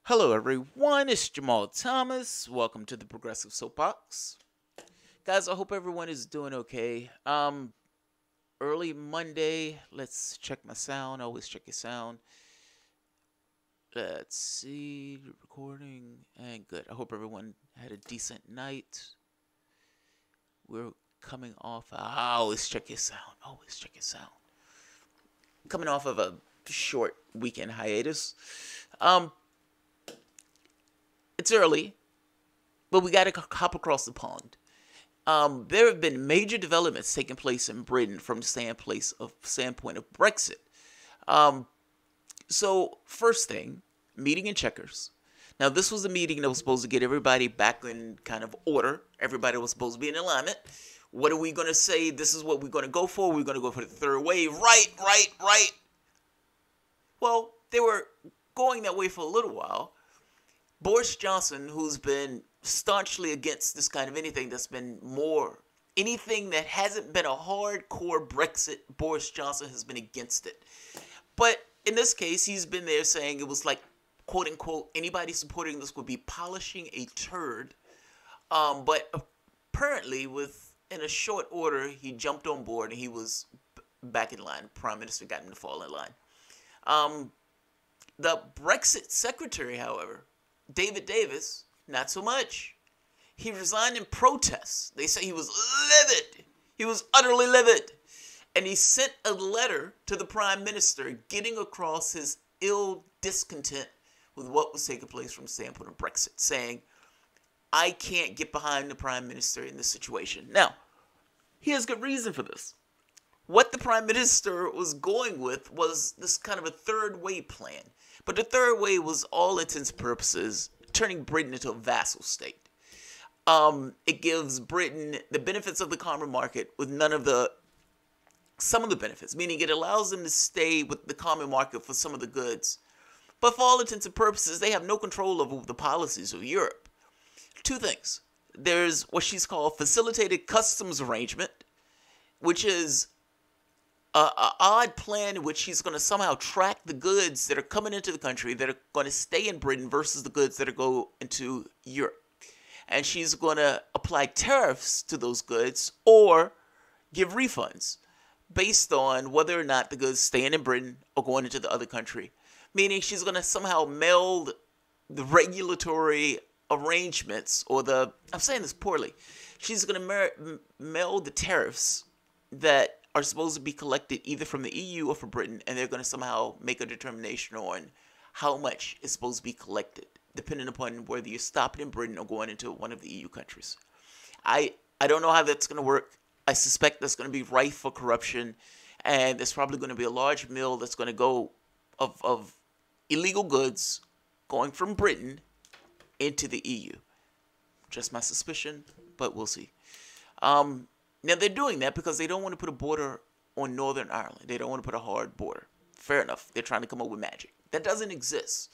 Hello, everyone. It's Jamal Thomas. Welcome to the Progressive Soapbox, guys. I hope everyone is doing okay. Early Monday. Let's check my sound. Always check your sound. Let's see, recording and good. I hope everyone had a decent night. We're coming off. Always check your sound. Always check your sound. Coming off of a short weekend hiatus. It's early, but we got to hop across the pond. There have been major developments taking place in Britain from the standpoint of Brexit. So first thing, meeting in Chequers. Now, this was a meeting that was supposed to get everybody back in kind of order. Everybody was supposed to be in alignment. What are we going to say? This is what we're going to go for. We're going to go for the third wave. Right. Well, they were going that way for a little while. Boris Johnson, who's been staunchly against this kind of anything anything that hasn't been a hardcore Brexit, Boris Johnson has been against it. But in this case, he's been there saying it was like, quote unquote, anybody supporting this would be polishing a turd. But apparently, in a short order, he jumped on board and he was back in line. Prime Minister got him to fall in line. The Brexit secretary, however, David Davis, not so much. He resigned in protest. They say he was livid. He was utterly livid. And he sent a letter to the prime minister getting across his ill discontent with what was taking place from the standpoint of Brexit, saying, I can't get behind the prime minister in this situation. Now, he has good reason for this. What the prime minister was going with was this kind of a third way plan. But the third way was, all intents and purposes, turning Britain into a vassal state. It gives Britain the benefits of the common market with some of the benefits, meaning it allows them to stay with the common market for some of the goods. But for all intents and purposes, they have no control over the policies of Europe. Two things. There's what she's called facilitated customs arrangement, which is an odd plan in which he's going to somehow track the goods that are coming into the country that are going to stay in Britain versus the goods that are going into Europe. And she's going to apply tariffs to those goods or give refunds based on whether or not the goods staying in Britain or going into the other country. Meaning she's going to somehow meld the regulatory arrangements I'm saying this poorly. She's going to meld the tariffs that are supposed to be collected either from the EU or from Britain, and they're going to somehow make a determination on how much is supposed to be collected, depending upon whether you're stopping in Britain or going into one of the EU countries. I don't know how that's going to work. I suspect that's going to be rife for corruption, and there's probably going to be a large mill that's going to go of illegal goods going from Britain into the EU. Just my suspicion, but we'll see. Now, they're doing that because they don't want to put a border on Northern Ireland. They don't want to put a hard border. Fair enough. They're trying to come up with magic. That doesn't exist.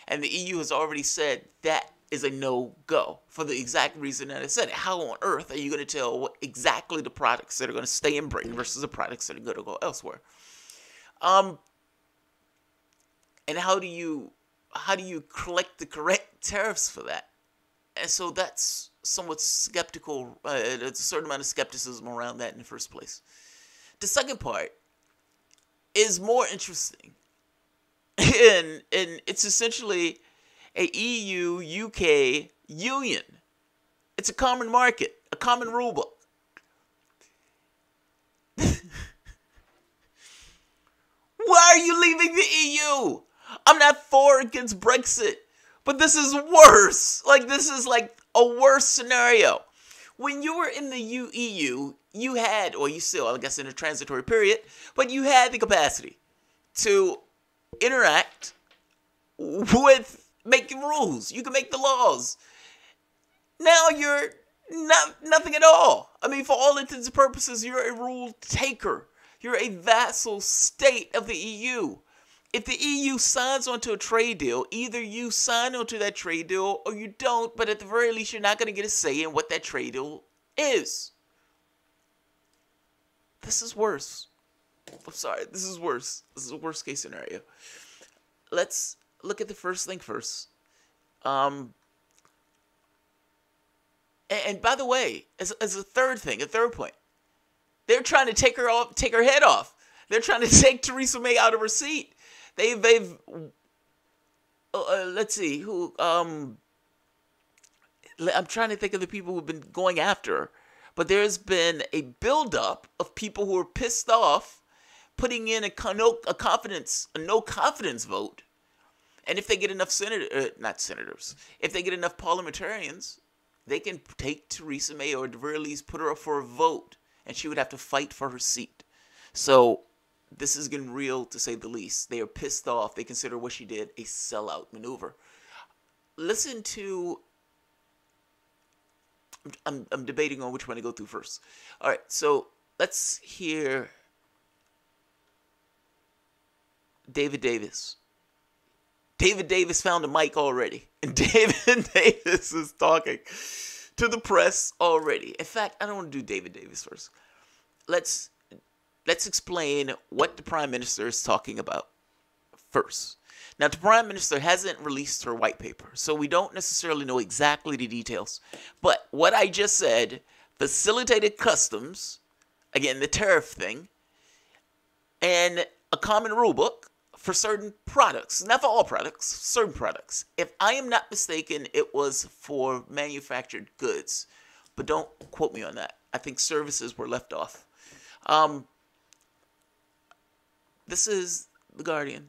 And the EU has already said that is a no-go for the exact reason that I said it. How on earth are you going to tell exactly the products that are going to stay in Britain versus the products that are going to go elsewhere? And how do you collect the correct tariffs for that? And so that's somewhat skeptical. There's a certain amount of skepticism around that in the first place. The second part is more interesting. And it's essentially a EU-UK union. It's a common market, a common rule book. Why are you leaving the EU? I'm not for or against Brexit, but this is worse. This is like a worse scenario. When you were in the EU, you had, or you still, I guess in a transitory period, but you had the capacity to interact with making rules. You can make the laws. Now you're nothing at all. I mean, for all intents and purposes, you're a rule taker. You're a vassal state of the EU. If the EU signs onto a trade deal, either you sign onto that trade deal or you don't, but at the very least, you're not going to get a say in what that trade deal is. This is worse. I'm sorry, this is worse. This is a worst case scenario. Let's look at the first thing first. Um, and by the way, as a third thing, a third point, they're trying to take her head off. They're trying to take Theresa May out of her seat. They've let's see who. I'm trying to think of the people who've been going after her, but there's been a buildup of people who are pissed off, putting in a no confidence vote, and if they get enough not senators, if they get enough parliamentarians, they can take Theresa May, or at the very least put her up for a vote, and she would have to fight for her seat. So this is getting real, to say the least. They are pissed off. They consider what she did a sellout maneuver. Listen to... I'm debating on which one to go through first. All right, so let's hear David Davis. David Davis found a mic already, and David Davis is talking to the press already. In fact, I don't want to do David Davis first. Let's explain what the Prime Minister is talking about first. Now, the Prime Minister hasn't released her white paper, so we don't necessarily know exactly the details. But what I just said, facilitated customs, again, the tariff thing, and a common rule book for certain products. Not for all products, certain products. If I am not mistaken, it was for manufactured goods. But don't quote me on that. I think services were left off. This is The Guardian.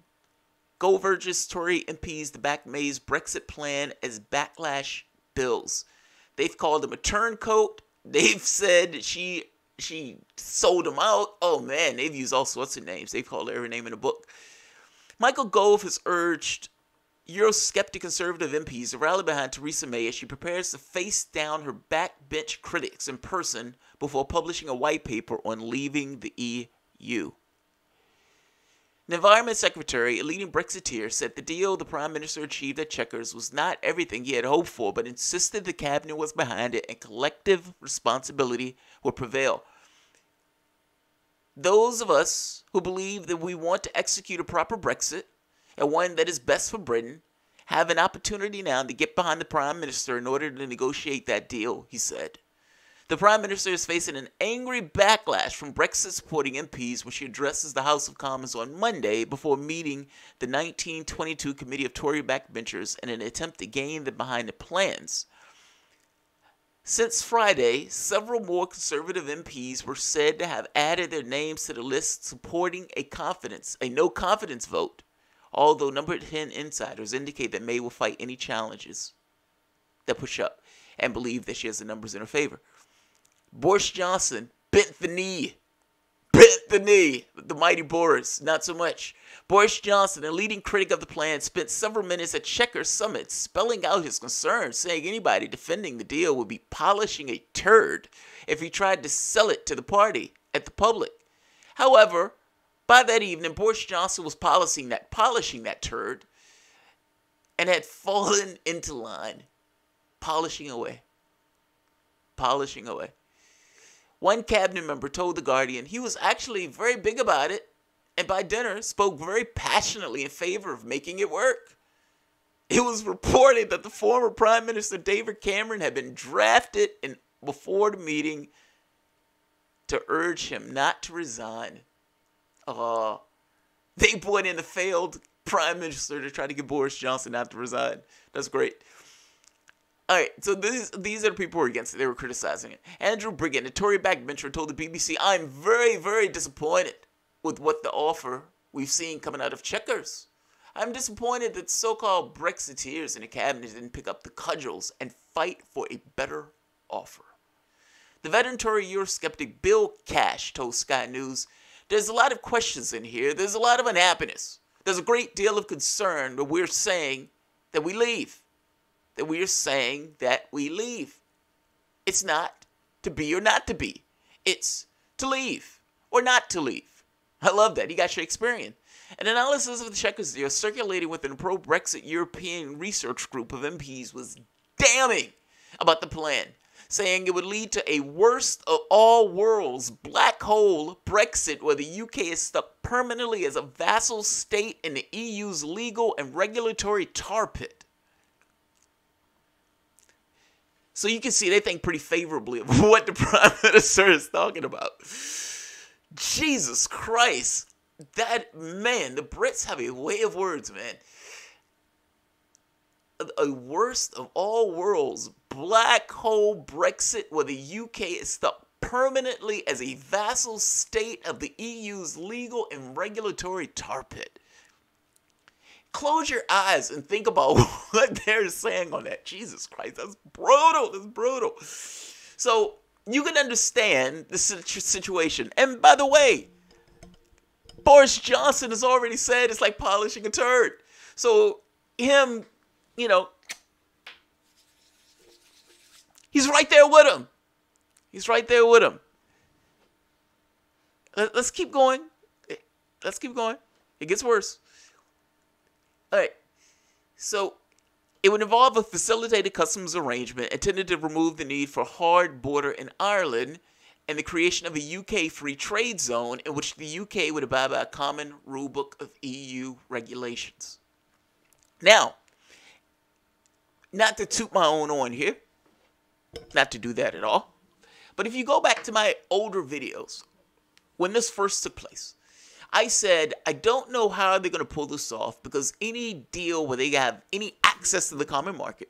Gove urges Tory MPs to back May's Brexit plan as backlash bills. They've called him a turncoat. They've said she sold him out. Oh man, they've used all sorts of names. They've called every name in the book. Michael Gove has urged Eurosceptic Conservative MPs to rally behind Theresa May as she prepares to face down her backbench critics in person before publishing a white paper on leaving the EU. The Environment Secretary, a leading Brexiteer, said the deal the Prime Minister achieved at Chequers was not everything he had hoped for, but insisted the cabinet was behind it and collective responsibility would prevail. Those of us who believe that we want to execute a proper Brexit, and one that is best for Britain, have an opportunity now to get behind the Prime Minister in order to negotiate that deal, he said. The Prime Minister is facing an angry backlash from Brexit-supporting MPs when she addresses the House of Commons on Monday before meeting the 1922 Committee of Tory backbenchers in an attempt to gain them behind the plans. Since Friday, several more Conservative MPs were said to have added their names to the list supporting a no-confidence vote, although number 10 insiders indicate that May will fight any challenges that push up and believe that she has the numbers in her favor. Boris Johnson bent the knee. The mighty Boris, not so much. Boris Johnson, a leading critic of the plan, spent several minutes at Chequers Summit spelling out his concerns, saying anybody defending the deal would be polishing a turd if he tried to sell it to the party at the public. However, by that evening, Boris Johnson was polishing that turd and had fallen into line, polishing away. One cabinet member told The Guardian he was actually very big about it, and by dinner spoke very passionately in favor of making it work. It was reported that the former Prime Minister David Cameron had been drafted before the meeting to urge him not to resign. They brought in the failed Prime Minister to try to get Boris Johnson not to resign. That's great. All right, so these are the people who were against it. They were criticizing it. Andrew Brigham, a Tory backbencher, told the BBC, "I'm very, very disappointed with what the offer we've seen coming out of Chequers. I'm disappointed that so-called Brexiteers in the cabinet didn't pick up the cudgels and fight for a better offer." The veteran Tory Eurosceptic Bill Cash told Sky News, "There's a lot of questions in here. There's a lot of unhappiness. There's a great deal of concern that we're saying that we leave. It's not to be or not to be. It's to leave or not to leave." I love that. He got Shakespearean. An analysis of the Chequers deal circulating within a pro-Brexit European research group of MPs was damning about the plan, saying it would lead to a worst of all worlds black hole Brexit where the UK is stuck permanently as a vassal state in the EU's legal and regulatory tar pit. So you can see they think pretty favorably of what the Prime Minister is talking about. Jesus Christ. That, man, the Brits have a way of words, man. A worst of all worlds, black hole Brexit, where the UK is stuck permanently as a vassal state of the EU's legal and regulatory tar pit. Close your eyes and think about what they're saying on that. Jesus Christ, that's brutal. That's brutal. So you can understand the situation. And by the way, Boris Johnson has already said it's like polishing a turd. So him, you know, he's right there with him. He's right there with him. Let's keep going. Let's keep going. It gets worse. All right. So it would involve a facilitated customs arrangement intended to remove the need for hard border in Ireland and the creation of a UK free trade zone in which the UK would abide by a common rulebook of EU regulations. Now, not to toot my own horn here, not to do that at all, but if you go back to my older videos, when this first took place, I said, I don't know how they're going to pull this off because any deal where they have any access to the common market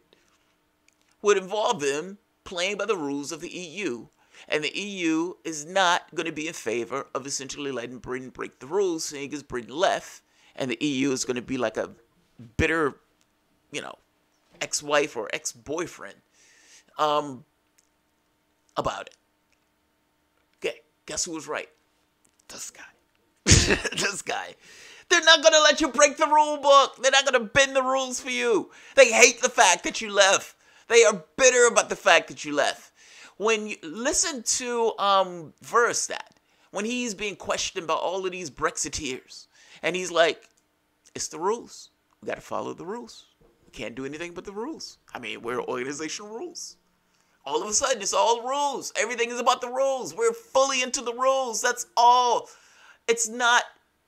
would involve them playing by the rules of the EU. And the EU is not going to be in favor of essentially letting Britain break the rules, seeing as Britain left, and the EU is going to be like a bitter, you know, ex-wife or ex-boyfriend about it. Okay, guess who was right? This guy. This guy. They're not going to let you break the rule book. They're not going to bend the rules for you. They hate the fact that you left. They are bitter about the fact that you left. When you listen to Verhofstadt, when he's being questioned by all of these Brexiteers, and he's like, it's the rules. We got to follow the rules. We can't do anything but the rules. I mean, we're organizational rules. All of a sudden, it's all rules. Everything is about the rules. We're fully into the rules. That's all. It's not,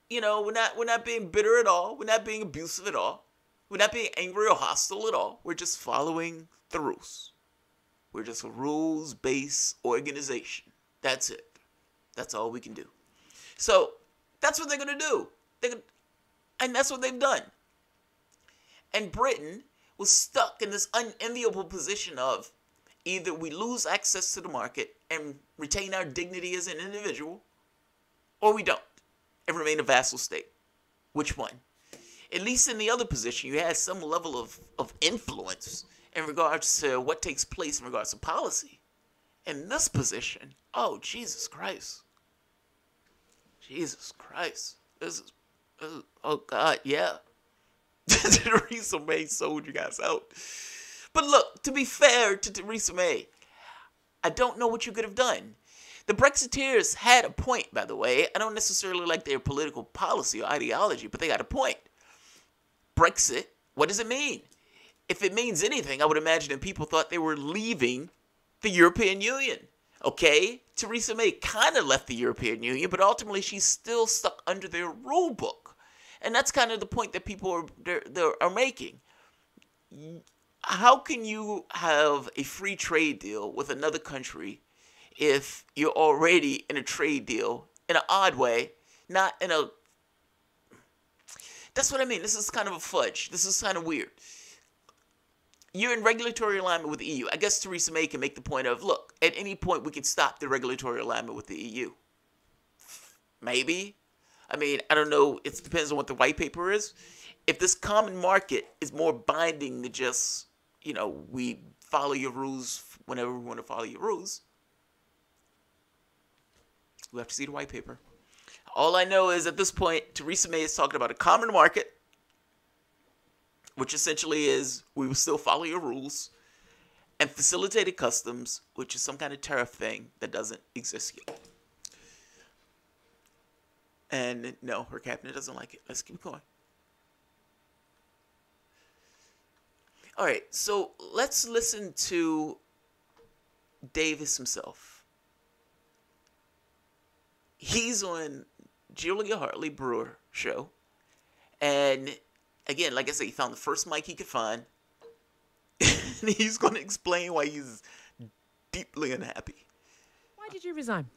you know, we're not being bitter at all. We're not being abusive at all. We're not being angry or hostile at all. We're just following the rules. We're just a rules-based organization. That's it. That's all we can do. So that's what they're going to do. And that's what they've done. And Britain was stuck in this unenviable position of either we lose access to the market and retain our dignity as an individual, or we don't and remain a vassal state. Which one? At least in the other position, you had some level of influence in regards to what takes place in regards to policy. In this position, oh, Jesus Christ. Jesus Christ. This is oh, God, yeah. Theresa May sold you guys out. But look, to be fair to Theresa May, I don't know what you could have done. The Brexiteers had a point, by the way. I don't necessarily like their political policy or ideology, but they got a point. Brexit, what does it mean? If it means anything, I would imagine that people thought they were leaving the European Union. Okay? Theresa May kind of left the European Union, but ultimately she's still stuck under their rule book. And that's kind of the point that people are making. How can you have a free trade deal with another country if you're already in a trade deal in an odd way, not in a... That's what I mean. This is kind of a fudge. This is kind of weird. You're in regulatory alignment with the EU. I guess Theresa May can make the point of, look, at any point we can stop the regulatory alignment with the EU. Maybe. I mean, I don't know. It depends on what the white paper is. If this common market is more binding than just, you know, we follow your rules whenever we want to follow your rules, we have to see the white paper. All I know is at this point, Theresa May is talking about a common market, which essentially is we will still follow your rules, and facilitated customs, which is some kind of tariff thing that doesn't exist yet. And no, her cabinet doesn't like it. Let's keep going. All right, so let's listen to Davis himself. He's on Julia Hartley-Brewer show. And again, like I said, he found the first mic he could find. and he's going to explain why he's deeply unhappy. Why did you resign?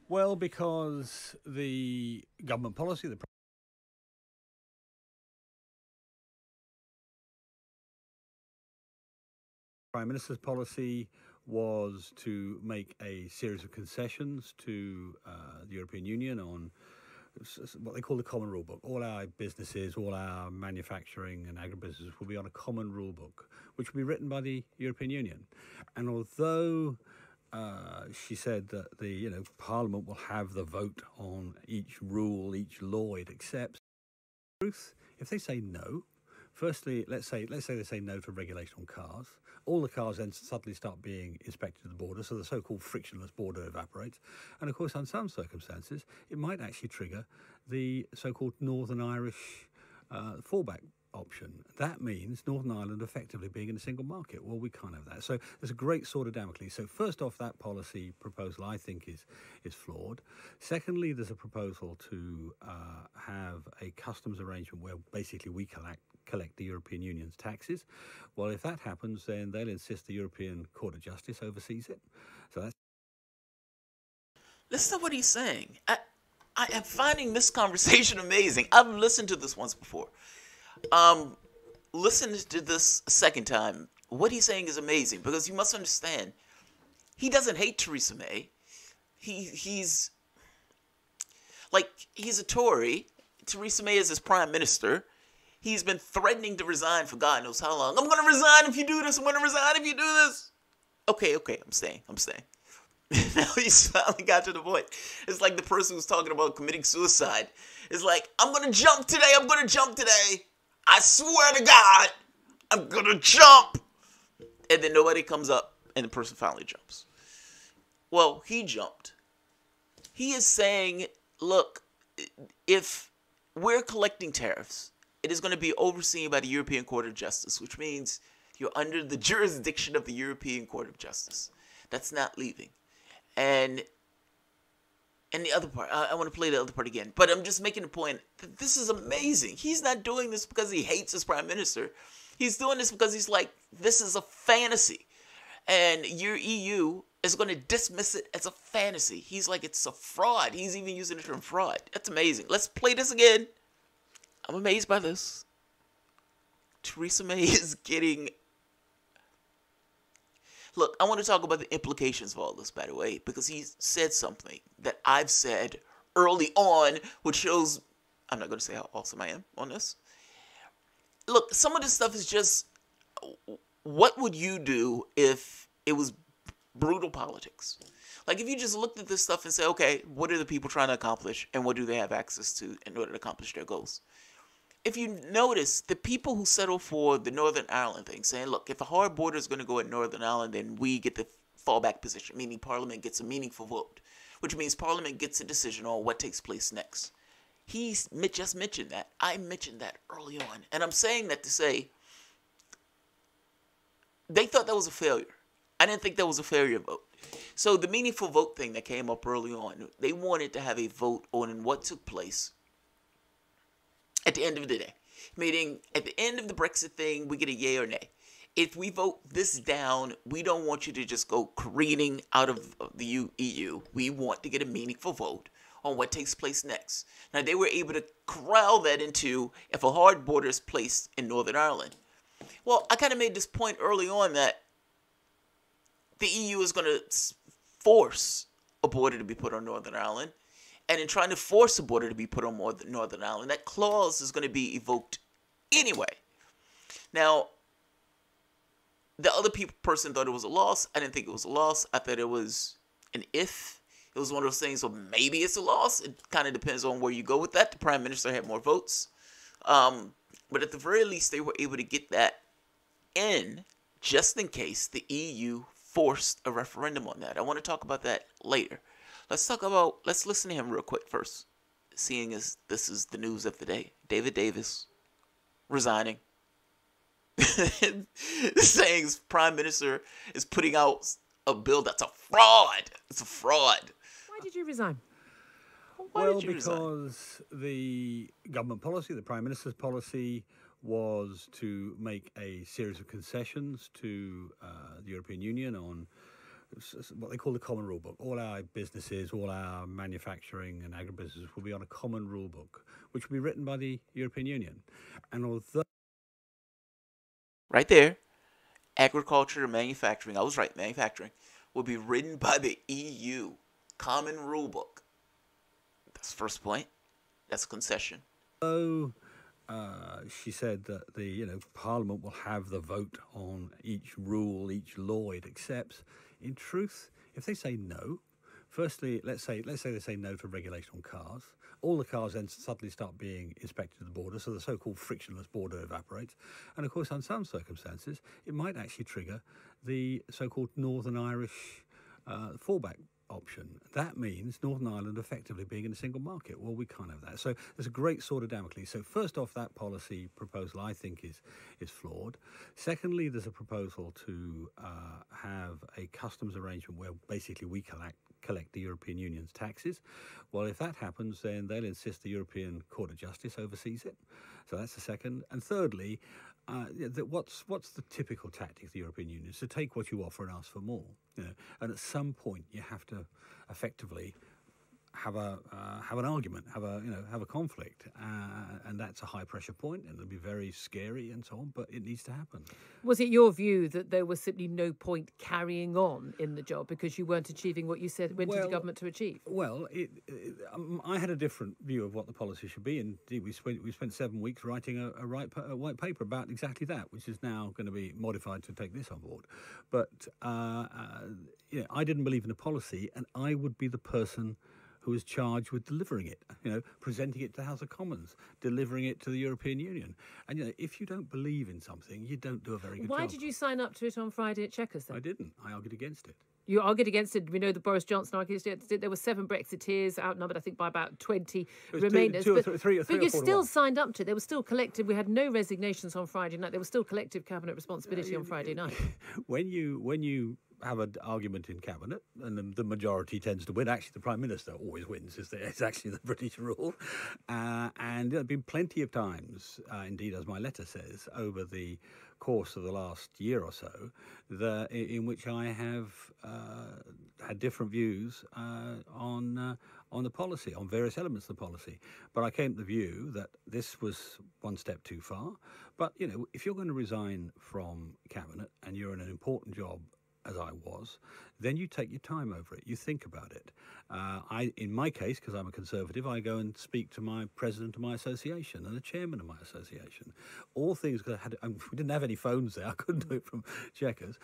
Well, because the government policy, the Prime Minister's policy was to make a series of concessions to the European Union on what they call the common rule book. All our businesses, all our manufacturing and agribusiness will be on a common rule book, which will be written by the European Union. And although she said that the Parliament will have the vote on each rule, each law it accepts, truth, if they say no, firstly, let's say they say no to regulation on cars. All the cars then suddenly start being inspected at the border, so the so-called frictionless border evaporates. And of course, in some circumstances, it might actually trigger the so-called Northern Irish fallback option. That means Northern Ireland effectively being in a single market. Well, we can't have that. So there's a great sword of Damocles. So first off, that policy proposal I think is flawed. Secondly, there's a proposal to have a customs arrangement where basically we collect the European Union's taxes. Well, if that happens, then they'll insist the European Court of Justice oversees it. So that's... Listen to what he's saying. I am finding this conversation amazing. I've listened to this once before. Listen to this a second time. What he's saying is amazing because you must understand, he doesn't hate Theresa May. He's a Tory. Theresa May is his prime minister. He's been threatening to resign for God knows how long. I'm going to resign if you do this. I'm going to resign if you do this. Okay, I'm staying. Now he's finally got to the point. It's like the person who's talking about committing suicide. It's like, I'm going to jump today. I swear to God, I'm going to jump. And then nobody comes up and the person finally jumps. Well, he jumped. He is saying, look, if we're collecting tariffs, it is going to be overseen by the European Court of Justice, which means you're under the jurisdiction of the European Court of Justice. That's not leaving. And the other part, I want to play the other part again, but I'm just making the point that this is amazing. He's not doing this because he hates his prime minister. He's doing this because he's like, this is a fantasy. And your EU is going to dismiss it as a fantasy. He's like, it's a fraud. He's even using the term fraud. That's amazing. Let's play this again. I'm amazed by this. Theresa May is getting... Look, I want to talk about the implications of all this, by the way, because he said something that I've said early on, which shows... I'm not going to say how awesome I am on this. Look, some of this stuff is just... What would you do if it was brutal politics? Like, if you just looked at this stuff and said, okay, what are the people trying to accomplish, and what do they have access to in order to accomplish their goals? If you notice, the people who settle for the Northern Ireland thing, saying, look, if a hard border is going to go at Northern Ireland, then we get the fallback position, meaning Parliament gets a meaningful vote, which means Parliament gets a decision on what takes place next. He just mentioned that. I mentioned that early on. And I'm saying that to say, they thought that was a failure. I didn't think that was a failure vote. So the meaningful vote thing that came up early on, they wanted to have a vote on what took place at the end of the day. Meaning, at the end of the Brexit thing, we get a yay or nay. If we vote this down, we don't want you to just go careening out of the EU. We want to get a meaningful vote on what takes place next. Now, they were able to corral that into if a hard border is placed in Northern Ireland. Well, I kind of made this point early on that the EU is going to force a border to be put on Northern Ireland. And in trying to force a border to be put on Northern Ireland, that clause is going to be evoked anyway. Now, the other person thought it was a loss. I didn't think it was a loss. I thought it was an if. It was one of those things, so maybe it's a loss. It kind of depends on where you go with that. The Prime Minister had more votes. But at the very least, they were able to get that in just in case the EU forced a referendum on that. I want to talk about that later. Let's listen to him real quick first, seeing as this is the news of the day. David Davis resigning. Saying his prime minister is putting out a bill that's a fraud. It's a fraud. Why did you resign? Well, because the government policy, the Prime Minister's policy, was to make a series of concessions to the European Union on what they call the common rule book. All our businesses, all our manufacturing and agribusiness will be on a common rule book, which will be written by the European Union. And although Right there, agriculture and manufacturing, I was right, manufacturing, will be written by the EU. Common rule book. That's the first point. That's a concession. she said that the Parliament will have the vote on each rule, each law it accepts. In truth, if they say no, firstly, let's say they say no to regulation on cars. All the cars then suddenly start being inspected at the border, so the so-called frictionless border evaporates. And of course, in some circumstances, it might actually trigger the so-called Northern Irish fallback option. That means Northern Ireland effectively being in a single market. Well, we can't have that. So there's a great sword of Damocles. So first off, that policy proposal I think is flawed. Secondly, there's a proposal to have a customs arrangement where basically we collect the European Union's taxes. Well, if that happens, then they'll insist the European Court of Justice oversees it. So that's the second. And thirdly, what's the typical tactic of the European Union? Is to take what you offer and ask for more. And at some point you have to effectively have an argument, have a conflict, and that's a high pressure point, and it'll be very scary and so on. But it needs to happen. Was it your view that there was simply no point carrying on in the job because you weren't achieving what you said went to the government to achieve? Well, I had a different view of what the policy should be. Indeed, we spent 7 weeks writing a white paper about exactly that, which is now going to be modified to take this on board. But I didn't believe in the policy, and I would be the person who is charged with delivering it, presenting it to the House of Commons, delivering it to the European Union. And, if you don't believe in something, you don't do a very good job. Why did you sign up to it on Friday at Chequers then? I didn't. I argued against it. You argued against it. We know that Boris Johnson argued against it. There were 7 Brexiteers, outnumbered, I think, by about 20 Remainers. But you still signed up to it. There was still collective. We had no resignations on Friday night. There was still collective cabinet responsibility on Friday night. When you have an argument in cabinet and the majority tends to win, actually the Prime Minister always wins. It's actually the British rule. And there have been plenty of times, indeed, as my letter says, over the course of the last year or so, in which I have had different views on the policy, on various elements of the policy. But I came to the view that this was one step too far. But, if you're going to resign from cabinet and you're in an important job, as I was, then you take your time over it. You think about it. In my case, because I'm a Conservative, I go and speak to my president of my association and the chairman of my association. All things we didn't have any phones there. I couldn't do it from Chequers.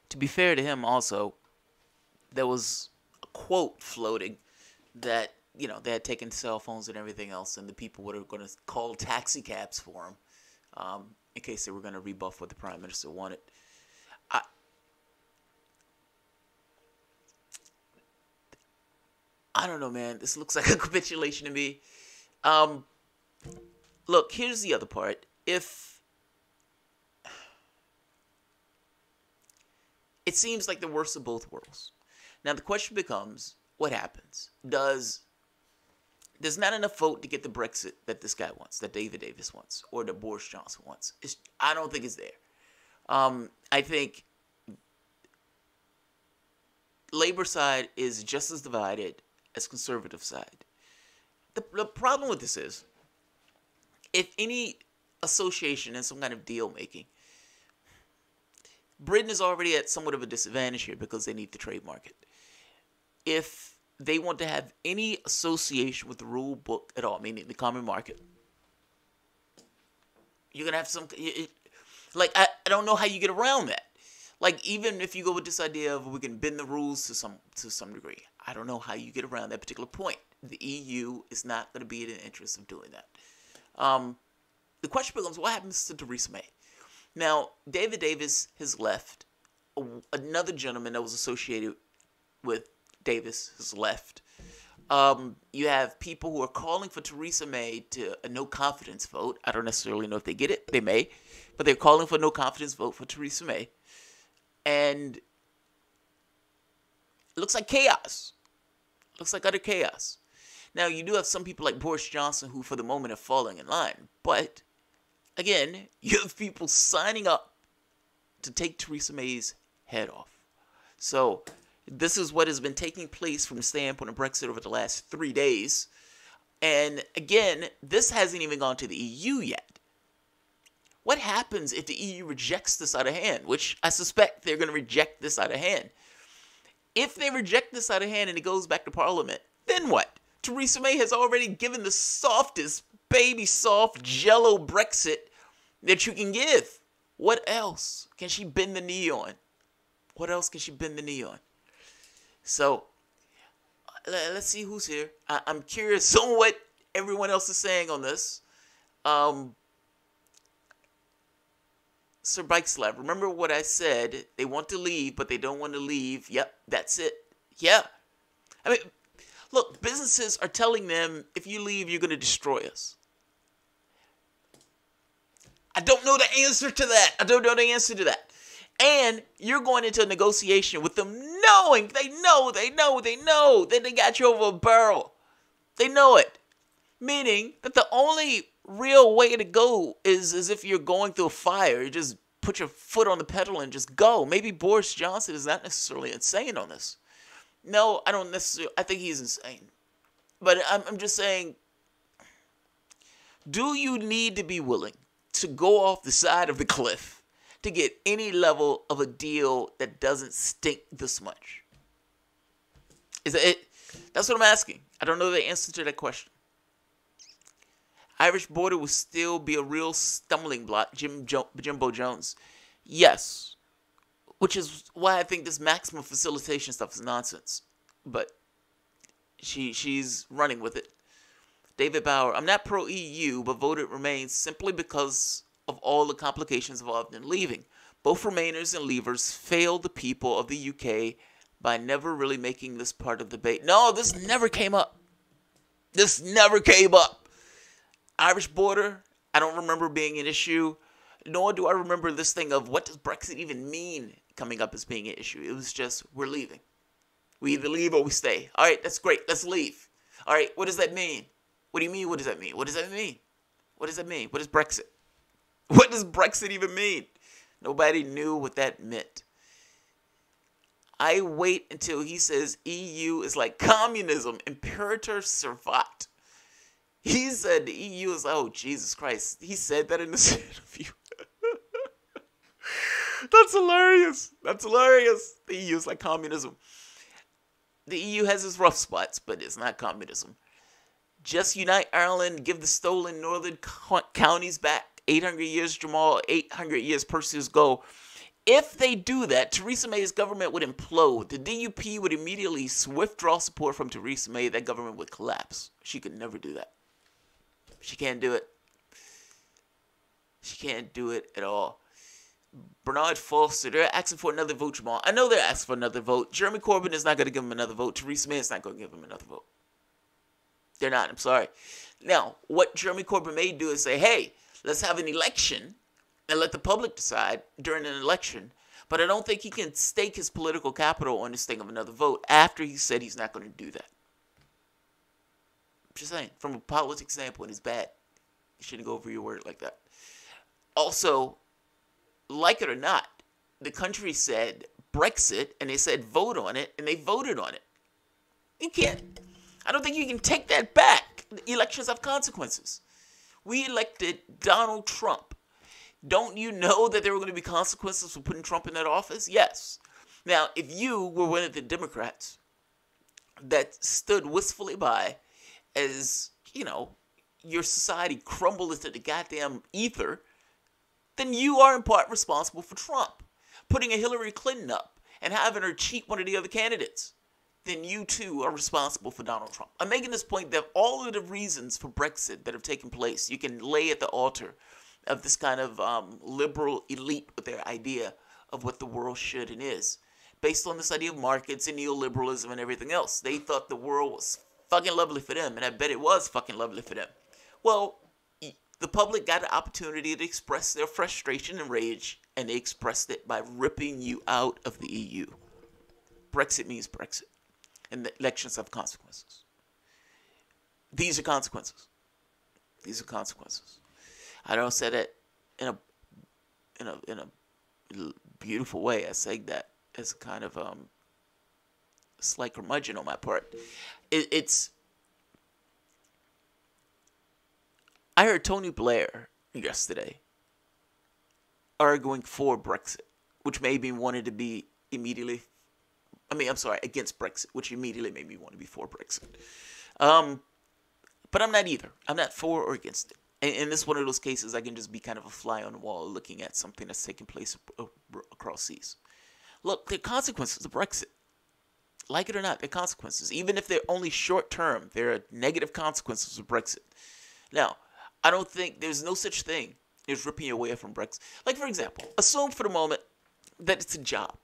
To be fair to him, also, there was a quote floating that they had taken cell phones and everything else, and the people were going to call taxi cabs for him. In case they were going to rebuff what the Prime Minister wanted. I don't know, man. This looks like a capitulation to me. Look, here's the other part. If it seems like the worst of both worlds. Now, the question becomes, what happens? There's not enough vote to get the Brexit that this guy wants, that David Davis wants, or that Boris Johnson wants. I don't think it's there. I think Labour side is just as divided as Conservative side. The problem with this is, if any association and some kind of deal making, Britain is already at somewhat of a disadvantage here because they need the trade market. If they want to have any association with the rule book at all, meaning the common market, you're going to have some... I don't know how you get around that. Even if you go with this idea of we can bend the rules to some degree, I don't know how you get around that particular point. The EU is not going to be in the interest of doing that. The question becomes, what happens to Theresa May? Now, David Davis has left. Another gentleman that was associated with Davis has left. You have people who are calling for Theresa May to a no confidence vote. I don't necessarily know if they get it. They may. But they're calling for no confidence vote for Theresa May. And it looks like chaos. Looks like utter chaos. Now, you do have some people like Boris Johnson who, for the moment, are falling in line. But, again, you have people signing up to take Theresa May's head off. So, this is what has been taking place from the standpoint of Brexit over the last 3 days. And, again, this hasn't even gone to the EU yet. What happens if the EU rejects this out of hand? Which I suspect they're going to reject this out of hand. If they reject this out of hand and it goes back to Parliament, then what? Theresa May has already given the softest, baby soft, jello Brexit that you can give. What else can she bend the knee on? What else can she bend the knee on? So, let's see who's here. I'm curious on what everyone else is saying on this. Sir Bikeslab, remember what I said? They want to leave, but they don't want to leave. Yep, that's it. Yeah. I mean, look, businesses are telling them, if you leave, you're going to destroy us. I don't know the answer to that. And you're going into a negotiation with them knowing, they know that they got you over a barrel. They know it. Meaning that the only real way to go is as if you're going through a fire. You just put your foot on the pedal and just go. Maybe Boris Johnson is not necessarily insane on this. No, I don't necessarily. I think he's insane. But I'm just saying, do you need to be willing to go off the side of the cliff to get any level of a deal that doesn't stink this much? Is that it? That's what I'm asking. I don't know the answer to that question. Irish border will still be a real stumbling block, Jimbo Jones. Yes. Which is why I think this maximum facilitation stuff is nonsense. But she's running with it. David Bauer, I'm not pro-EU, but voted Remain simply because of all the complications involved in leaving. Both Remainers and Leavers failed the people of the UK by never really making this part of the debate. No, this never came up. This never came up. Irish border, I don't remember being an issue, nor do I remember this thing of what does Brexit even mean coming up as being an issue. It was just, we're leaving. We either leave or we stay. All right, that's great. Let's leave. All right, what does that mean? What do you mean, what does that mean? What does that mean? What does that mean? What is Brexit? What does Brexit even mean? Nobody knew what that meant. I wait until he says EU is like communism. Imperator servat. He said the EU is, oh, Jesus Christ. He said that in this interview. That's hilarious. That's hilarious. The EU is like communism. The EU has its rough spots, but it's not communism. Just unite Ireland, give the stolen northern counties back. 800 years, Jamal, 800 years, Perseus go. If they do that, Theresa May's government would implode. The DUP would immediately withdraw support from Theresa May. That government would collapse. She could never do that. She can't do it. She can't do it at all. Bernard Foster, they're asking for another vote, Jamal. I know they're asking for another vote. Jeremy Corbyn is not going to give him another vote. Theresa May is not going to give him another vote. They're not. I'm sorry. Now, what Jeremy Corbyn may do is say, hey, let's have an election and let the public decide during an election. But I don't think he can stake his political capital on this thing of another vote after he said he's not going to do that. Just saying, from a politics standpoint, it's bad. You shouldn't go over your word like that. Also, like it or not, the country said Brexit, and they said vote on it, and they voted on it. You can't. I don't think you can take that back. Elections have consequences. We elected Donald Trump. Don't you know that there were going to be consequences for putting Trump in that office? Yes. Now, if you were one of the Democrats that stood wistfully by as, you know, your society crumbled into the goddamn ether, then you are in part responsible for Trump. Putting a Hillary Clinton up and having her cheat one of the other candidates, then you too are responsible for Donald Trump. I'm making this point that all of the reasons for Brexit that have taken place, you can lay at the altar of this kind of liberal elite with their idea of what the world should and is. Based on this idea of markets and neoliberalism and everything else. They thought the world was fucking lovely for them, and I bet it was fucking lovely for them. Well, the public got an opportunity to express their frustration and rage, and they expressed it by ripping you out of the EU. Brexit means Brexit, and the elections have consequences. These are consequences. These are consequences. I don't say that in a beautiful way. I say that as a kind of slight curmudgeon on my part. It's. I heard Tony Blair yesterday arguing for Brexit, which made me wanted to be immediately. Against Brexit, which immediately made me want to be for Brexit. But I'm not either. I'm not for or against it. And this is one of those cases I can just be kind of a fly on the wall looking at something that's taking place across seas. Look, there are consequences of Brexit. Like it or not, there are consequences. Even if they're only short term, there are negative consequences of Brexit. Now, I don't think there's no such thing as ripping your way from Brexit. Like, for example, assume for the moment that it's a job.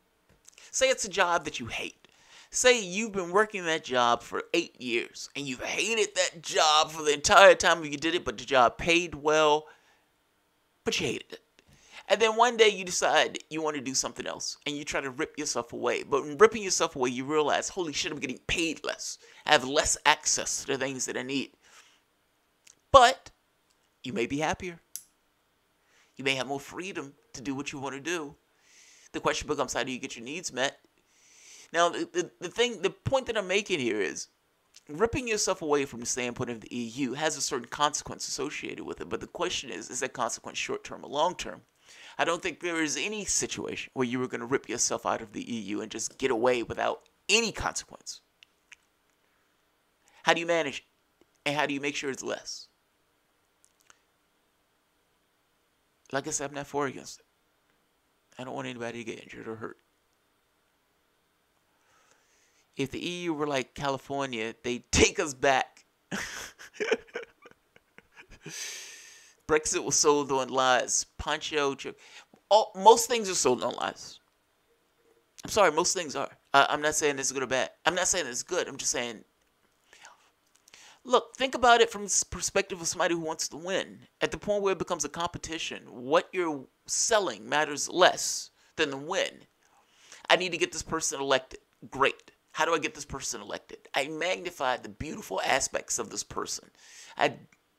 Say it's a job that you hate. Say you've been working that job for 8 years and you've hated that job for the entire time you did it, but the job paid well, but you hated it. And then one day you decide you want to do something else and you try to rip yourself away. But in ripping yourself away, you realize, holy shit, I'm getting paid less. I have less access to the things that I need. But you may be happier. You may have more freedom to do what you want to do. The question becomes, how do you get your needs met? Now, the point that I'm making here is, ripping yourself away from the standpoint of the EU has a certain consequence associated with it. But the question is that consequence short-term or long-term? I don't think there is any situation where you were going to rip yourself out of the EU and just get away without any consequence. How do you manage it? And how do you make sure it's less? Like I said, I'm not for or against it. I don't want anybody to get injured or hurt. If the EU were like California, they'd take us back. Brexit was sold on lies. Poncho, most things are sold on lies. I'm sorry, most things are. I'm not saying this is good or bad. I'm not saying it's good. I'm just saying, look, think about it from the perspective of somebody who wants to win. At the point where it becomes a competition, what you're selling matters less than the win. I need to get this person elected. Great. How do I get this person elected? I magnify the beautiful aspects of this person. I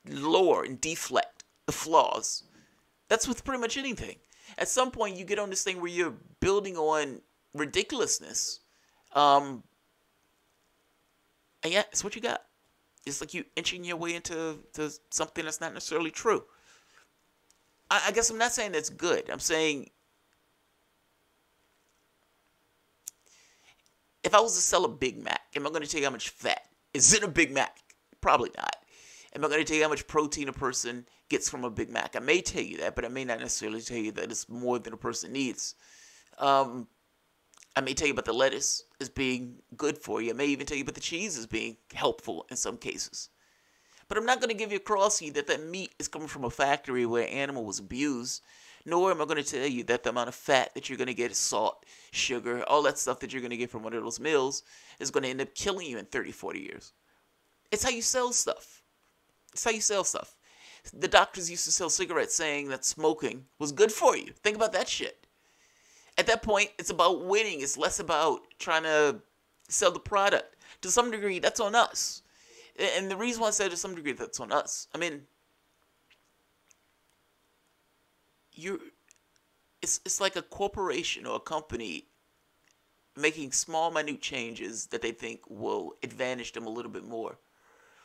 lower and deflect the flaws. That's with pretty much anything. At some point, you get on this thing where you're building on ridiculousness. And yeah, it's what you got. It's like you inching your way into something that's not necessarily true. I guess I'm not saying that's good. I'm saying, if I was to sell a Big Mac, am I going to tell you how much fat is in a Big Mac? Probably not. Am I going to tell you how much protein a person gets from a Big Mac? I may tell you that, but I may not necessarily tell you that it's more than a person needs. I may tell you about the lettuce as being good for you. I may even tell you about the cheese as being helpful in some cases. But I'm not going to give you across to you that that meat is coming from a factory where an animal was abused. Nor am I going to tell you that the amount of fat that you're going to get is salt, sugar, all that stuff that you're going to get from one of those meals is going to end up killing you in 30, 40 years. It's how you sell stuff. It's how you sell stuff. The doctors used to sell cigarettes saying that smoking was good for you. Think about that shit. At that point, it's about winning. It's less about trying to sell the product. To some degree, that's on us. And the reason why I said to some degree that's on us, I mean, it's like a corporation or a company making small, minute changes that they think will advantage them a little bit more.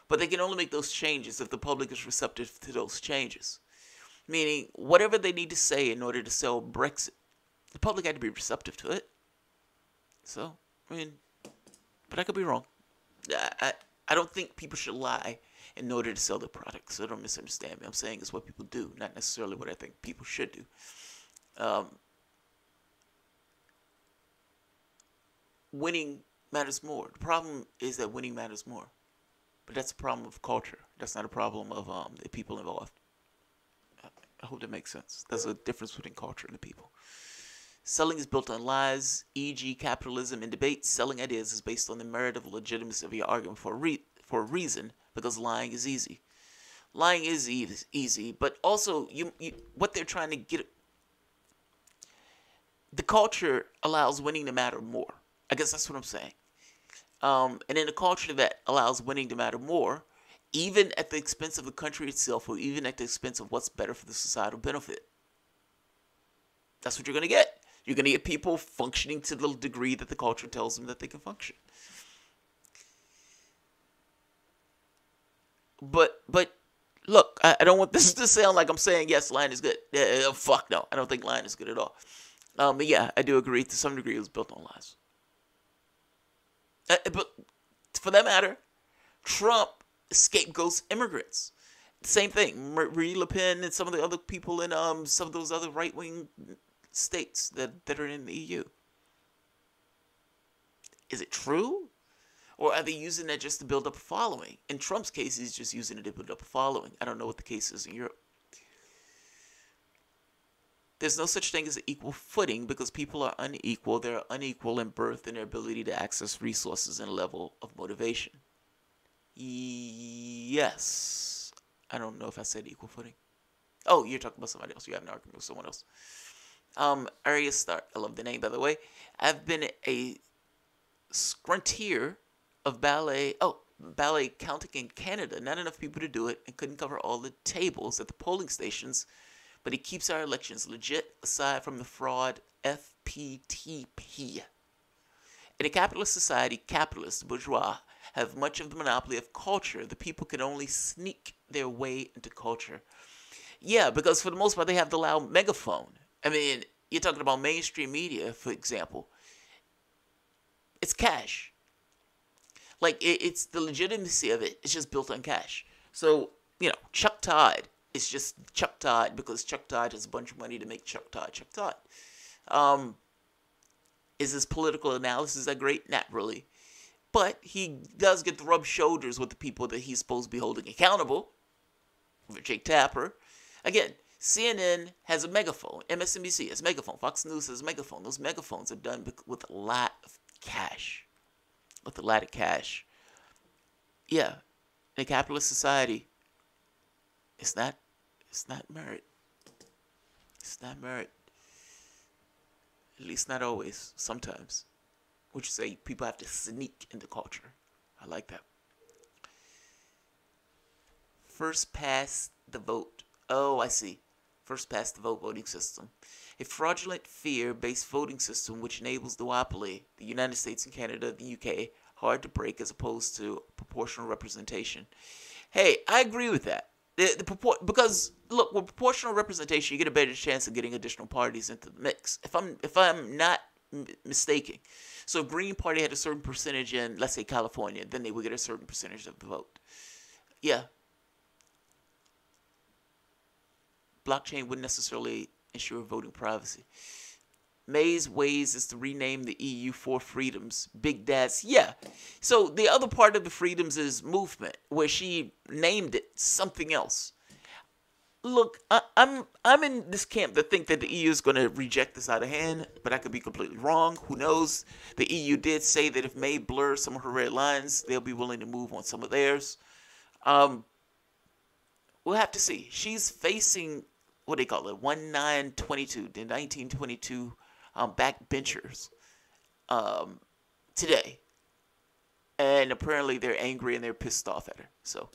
But they can only make those changes if the public is receptive to those changes. Meaning, whatever they need to say in order to sell Brexit, the public had to be receptive to it. So, I mean, but I could be wrong. I don't think people should lie in order to sell their products. So don't misunderstand me. I'm saying it's what people do, not necessarily what I think people should do. Winning matters more. The problem is that winning matters more. But that's a problem of culture. That's not a problem of the people involved. I hope that makes sense. There's a difference between culture and the people. Selling is built on lies, e.g. capitalism. In debate, selling ideas is based on the merit of legitimacy of your argument for a reason, because lying is easy. Lying is easy, but also what they're trying to get. The culture allows winning to matter more. I guess that's what I'm saying. And in a culture that allows winning to matter more, even at the expense of the country itself, or even at the expense of what's better for the societal benefit. That's what you're going to get. You're going to get people functioning to the degree that the culture tells them that they can function. But look, I don't want this to sound like I'm saying, yes, lying is good. Fuck no. I don't think lying is good at all. But yeah, I do agree to some degree it was built on lies. But for that matter, Trump scapegoats immigrants. Same thing. Marie Le Pen and some of the other people in some of those other right-wing states that are in the EU. Is it true? Or are they using that just to build up a following? In Trump's case, he's just using it to build up a following. I don't know what the case is in Europe. There's no such thing as an equal footing because people are unequal. They're unequal in birth and their ability to access resources and a level of motivation. Yes. I don't know if I said equal footing. Oh, you're talking about somebody else. You have an argument with someone else. Arya Stark. I love the name, by the way. I've been a scruntier of ballet counting in Canada. Not enough people to do it and couldn't cover all the tables at the polling stations, but it keeps our elections legit aside from the fraud FPTP. In a capitalist society, capitalists, bourgeois, have much of the monopoly of culture. The people can only sneak their way into culture. Yeah, because for the most part, they have the loud megaphone. I mean, you're talking about mainstream media, for example. It's cash. Like, it's the legitimacy of it. It's just built on cash. So, Chuck Todd is just Chuck Todd because Chuck Todd has a bunch of money to make Chuck Todd Chuck Todd. Is his political analysis that great? Not really. But he does get to rub shoulders with the people that he's supposed to be holding accountable. Jake Tapper. Again, CNN has a megaphone. MSNBC has a megaphone. Fox News has a megaphone. Those megaphones are done with a lot of cash. With a lot of cash. Yeah. In a capitalist society, it's not merit. It's not merit. At least not always. Sometimes. Which say people have to sneak into culture. I like that. First past the vote. Oh, I see. First past the vote voting system. A fraudulent fear-based voting system which enables duopoly, the United States and Canada, the UK, hard to break as opposed to proportional representation. Hey, I agree with that. Because look, with proportional representation, you get a better chance of getting additional parties into the mix. If I'm not mistaken, so if Green Party had a certain percentage in, let's say, California, then they would get a certain percentage of the vote. Yeah. Blockchain wouldn't necessarily ensure voting privacy. May's ways is to rename the EU for freedoms. Big Dad's, yeah. So the other part of the freedoms is movement, where she named it something else. Look, I'm in this camp that think that the EU is going to reject this out of hand, but I could be completely wrong. Who knows? The EU did say that if May blurs some of her red lines, they'll be willing to move on some of theirs. We'll have to see. She's facing, what do they call it, 1922, the 1922 backbenchers today. And apparently they're angry and they're pissed off at her. So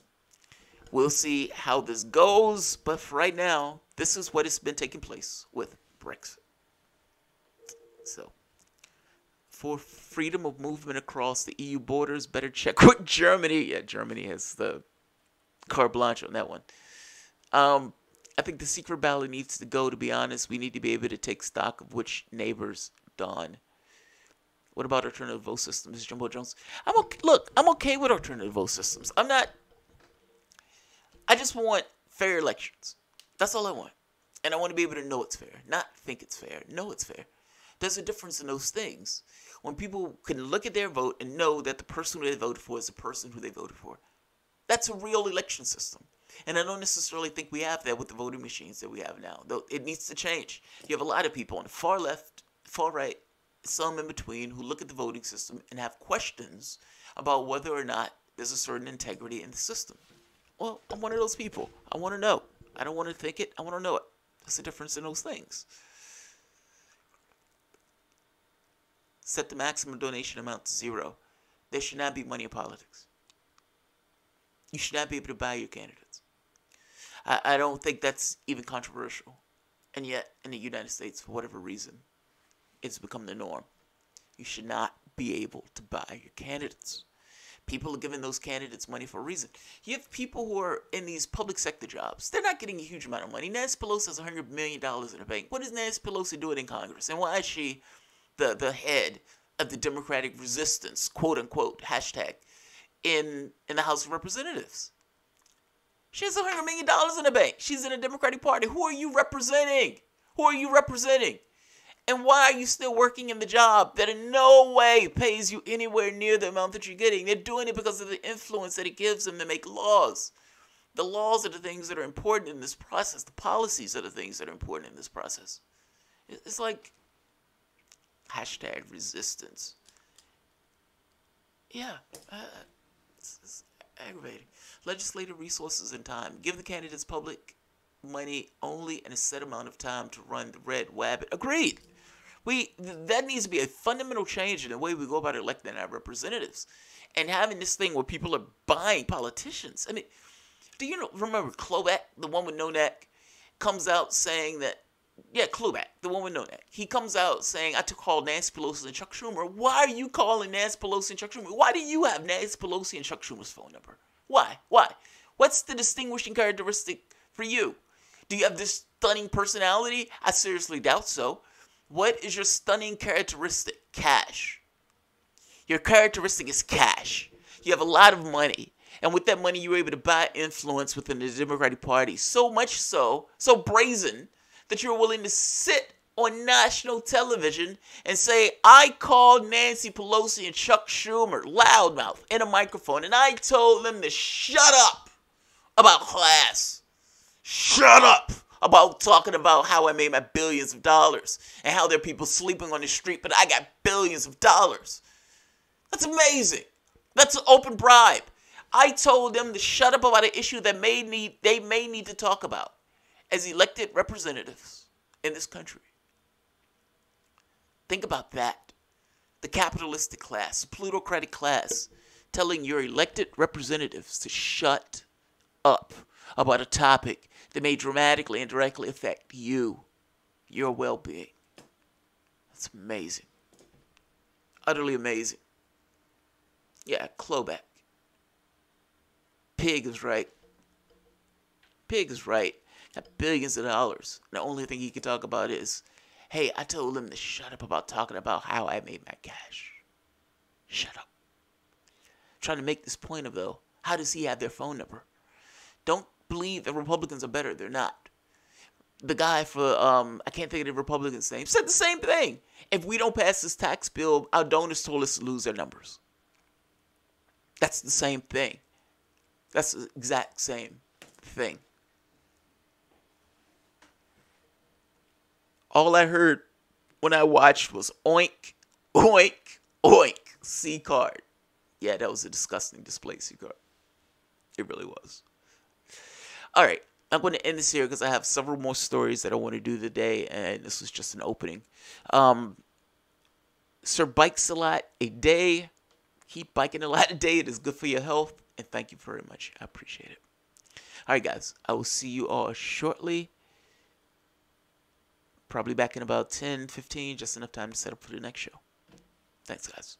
we'll see how this goes. But for right now, this is what has been taking place with BREXIT. So for freedom of movement across the EU borders, better check with Germany. Yeah, Germany has the carte blanche on that one. I think the secret ballot needs to go, to be honest. We need to be able to take stock of which neighbors dawn. What about alternative vote systems, Jumbo Jones? I'm okay with alternative vote systems. I just want fair elections. That's all I want. And I want to be able to know it's fair. Not think it's fair. Know it's fair. There's a difference in those things. When people can look at their vote and know that the person who they voted for is the person who they voted for. That's a real election system. And I don't necessarily think we have that with the voting machines that we have now. Though it needs to change. You have a lot of people on the far left, far right, some in between who look at the voting system and have questions about whether or not there's a certain integrity in the system. Well, I'm one of those people. I want to know. I don't want to think it. I want to know it. There's a difference in those things. Set the maximum donation amount to 0. There should not be money in politics. You should not be able to buy your candidates. I don't think that's even controversial. And yet, in the United States, for whatever reason, it's become the norm. You should not be able to buy your candidates. People are giving those candidates money for a reason. You have people who are in these public sector jobs. They're not getting a huge amount of money. Nancy Pelosi has $100 million in the bank. What is Nancy Pelosi doing in Congress? And why is she the head of the Democratic resistance, quote unquote, hashtag, in the House of Representatives? She has $100 million in the bank. She's in the Democratic Party. Who are you representing? Who are you representing? And why are you still working in the job that in no way pays you anywhere near the amount that you're getting? They're doing it because of the influence that it gives them to make laws. The laws are the things that are important in this process. The policies are the things that are important in this process. It's like hashtag resistance. Yeah, it's aggravating. Legislative resources and time. Give the candidates public money only in a set amount of time to run the red rabbit. Agreed. That needs to be a fundamental change in the way we go about electing our representatives. And having this thing where people are buying politicians. I mean, do you remember Klobuchar, the one with no neck, comes out saying that, yeah, Klobuchar, the one with no neck. He comes out saying, I call Nancy Pelosi and Chuck Schumer. Why are you calling Nancy Pelosi and Chuck Schumer? Why do you have Nancy Pelosi and Chuck Schumer's phone number? Why? What's the distinguishing characteristic for you? Do you have this stunning personality? I seriously doubt so. What is your stunning characteristic? Cash. Your characteristic is cash. You have a lot of money. And with that money, you're able to buy influence within the Democratic Party. So much so brazen, that you're willing to sit on national television and say, I called Nancy Pelosi and Chuck Schumer, loudmouth, in a microphone, and I told them to shut up about class. Shut up about talking about how I made my billions of dollars and how there are people sleeping on the street, but I got billions of dollars. That's amazing. That's an open bribe. I told them to shut up about an issue that they may need to talk about as elected representatives in this country. Think about that. The capitalistic class, plutocratic class, telling your elected representatives to shut up about a topic that may dramatically and directly affect you, your well-being. That's amazing. Utterly amazing. Yeah, Klobuchar. Pig is right. Pig is right. Got billions of dollars. The only thing he can talk about is, hey, I told him to shut up about talking about how I made my cash. Shut up. Trying to make this point of, though, how does he have their phone number? Don't believe that Republicans are better. They're not. The guy for, I can't think of the Republican's name, said the same thing. If we don't pass this tax bill, our donors told us to lose their numbers. That's the same thing. That's the exact same thing. All I heard when I watched was oink, oink, oink, C card. Yeah, that was a disgusting display C card. It really was. All right, I'm going to end this here because I have several more stories that I want to do today, and this was just an opening. Sir bikes a lot a day. Keep biking a lot a day. It is good for your health, and thank you very much. I appreciate it. All right, guys, I will see you all shortly. Probably back in about 10, 15, just enough time to set up for the next show. Thanks, guys.